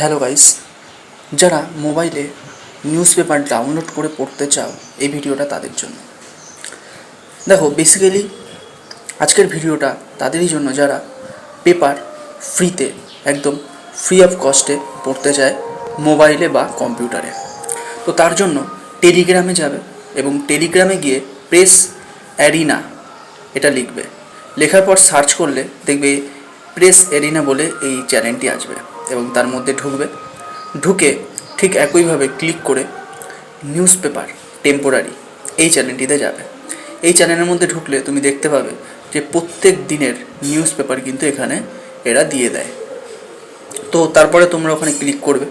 Hello guys, যারা মোবাইলে news paper download করে পড়তে চাও এই ভিডিওটা তাদের জন্য। দেখো, বেসিক্যালি আজকের ভিডিওটা তাদেরই জন্য যারা পেপার ফ্রিতে, একদম ফ্রি অফ কস্টে পড়তে চায় মোবাইলে বা কম্পিউটারে। তো তার জন্য টেলিগ্রামে যাবে এবং টেলিগ্রামে গিয়ে প্রেস অ্যারিনা এটা লিখবে। লেখার পর সার্চ করলে দেখবে প্রেস অ্যারিনা বলে এই চ্যানেলটি আসবে এবং তার মধ্যে ঢুকে ঠিক একইভাবে ক্লিক করে নিউজ পেপার টেম্পোরারি এই চ্যানেলটিতে যাবে। এই চ্যানেলের মধ্যে ঢুকলে তুমি দেখতে পাবে যে প্রত্যেক দিনের নিউজ পেপার কিন্তু এখানে এরা দিয়ে দেয়। তো তারপরে তোমরা ওখানে ক্লিক করবে,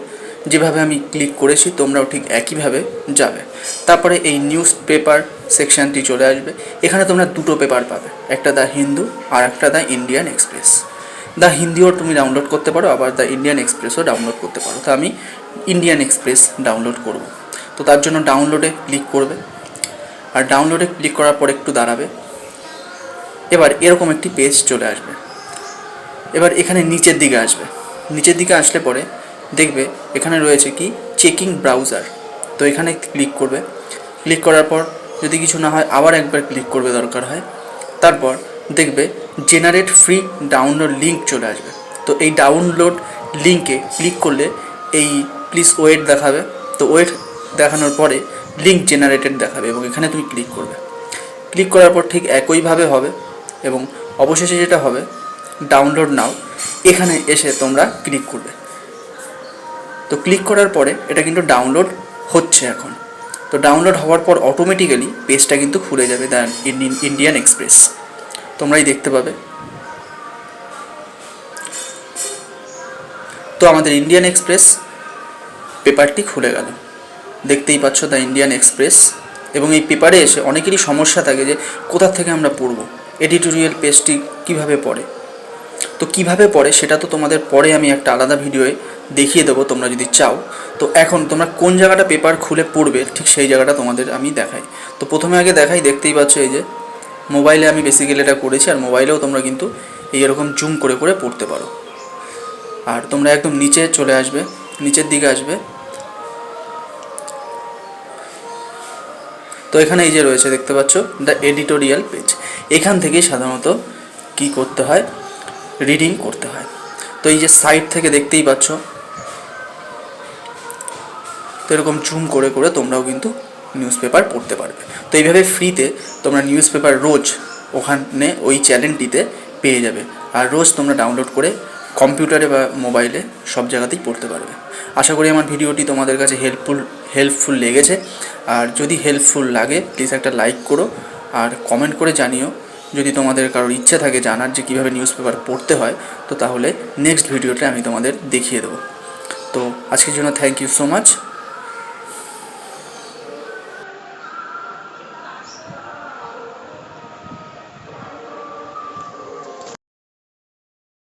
যেভাবে আমি ক্লিক করেছি তোমরাও ঠিক একইভাবে যাবে। তারপরে এই নিউজ পেপার সেকশানটি চলে আসবে। এখানে তোমরা দুটো পেপার পাবে, একটা দ্য হিন্দু আর একটা দ্য ইন্ডিয়ান এক্সপ্রেস। দ্য হিন্দিও তুমি ডাউনলোড করতে পারো, আবার দ্য ইন্ডিয়ান এক্সপ্রেসও ডাউনলোড করতে পারো। তো আমি ইন্ডিয়ান এক্সপ্রেস ডাউনলোড করব। তো তার জন্য ডাউনলোডে ক্লিক করবে, আর ডাউনলোডে ক্লিক করার পর একটু দাঁড়াবে। এবার এরকম একটি পেজ চলে আসবে। এবার এখানে নিচের দিকে আসবে। নিচের দিকে আসলে পরে দেখবে এখানে রয়েছে কি চেকিং ব্রাউজার। তো এখানে ক্লিক করবে। ক্লিক করার পর যদি কিছু না হয় আবার একবার ক্লিক করবে দরকার হয়। তারপর দেখবে জেনারেট ফ্রি ডাউনলোড লিঙ্ক চলে আসবে। তো এই ডাউনলোড লিঙ্কে ক্লিক করলে এই প্লিজ ওয়েট দেখাবে। তো ওয়েট দেখানোর পরে লিঙ্ক জেনারেটেড দেখাবে এবং এখানে তুমি ক্লিক করবে। ক্লিক করার পর ঠিক একইভাবে হবে এবং অবশেষে যেটা হবে ডাউনলোড নাও, এখানে এসে তোমরা ক্লিক করবে। তো ক্লিক করার পরে এটা কিন্তু ডাউনলোড হচ্ছে এখন। তো ডাউনলোড হওয়ার পর অটোমেটিক্যালি পেজটা কিন্তু খুলে যাবে দ্য ইন্ডিয়ান এক্সপ্রেস, তোমরাই দেখতে পাবে। তো আমাদের ইন্ডিয়ান এক্সপ্রেস পেপারটি খুলে গেল, দেখতেই পাচ্ছ দ্য ইন্ডিয়ান এক্সপ্রেস। এবং এই পেপারে এসে অনেকেরই সমস্যা থাকে যে কোথা থেকে আমরা পড়ব, এডিটোরিয়াল পেজটি কিভাবে পড়ে। তো কিভাবে পড়ে সেটা তো তোমাদের পরে আমি একটা আলাদা ভিডিওয়ে দেখিয়ে দেবো তোমরা যদি চাও। তো এখন তোমরা কোন জায়গাটা পেপার খুলে পড়বে ঠিক সেই জায়গাটা তোমাদের আমি দেখাই। তো প্রথমে আগে দেখাই, দেখতেই পাচ্ছ এই যে মোবাইলে আমি বেসিক্যালি এটা করেছি, আর মোবাইলেও তোমরা কিন্তু এইরকম জুম করে করে পড়তে পারো। আর তোমরা একদম নিচে চলে আসবে, নিচের দিকে আসবে। তো এখানে এই যে রয়েছে দেখতে পাচ্ছ দ্য এডিটোরিয়াল পেজ। এখান থেকেই সাধারণত কি করতে হয়, রিডিং করতে হয়। তো এই যে সাইড থেকে দেখতেই পাচ্ছ, তো এরকম জুম করে করে তোমরাও কিন্তু নিউজ পেপার পড়তে পারবে। তো এইভাবে ফ্রিতে তোমরা নিউজ পেপার রোজ ওখানে ওই চ্যানেলটিতে পেয়ে যাবে, আর রোজ তোমরা ডাউনলোড করে কম্পিউটারে বা মোবাইলে সব জায়গাতেই পড়তে পারবে। আশা করি আমার ভিডিওটি তোমাদের কাছে হেল্পফুল লেগেছে। আর যদি হেল্পফুল লাগে প্লিজ একটা লাইক করো আর কমেন্ট করে জানিও। যদি তোমাদের কারোর ইচ্ছা থাকে জানার যে কীভাবে নিউজ পেপার পড়তে হয়, তো তাহলে নেক্সট ভিডিওতে আমি তোমাদের দেখিয়ে দেবো। তো আজকের জন্য থ্যাংক ইউ সো মাচ।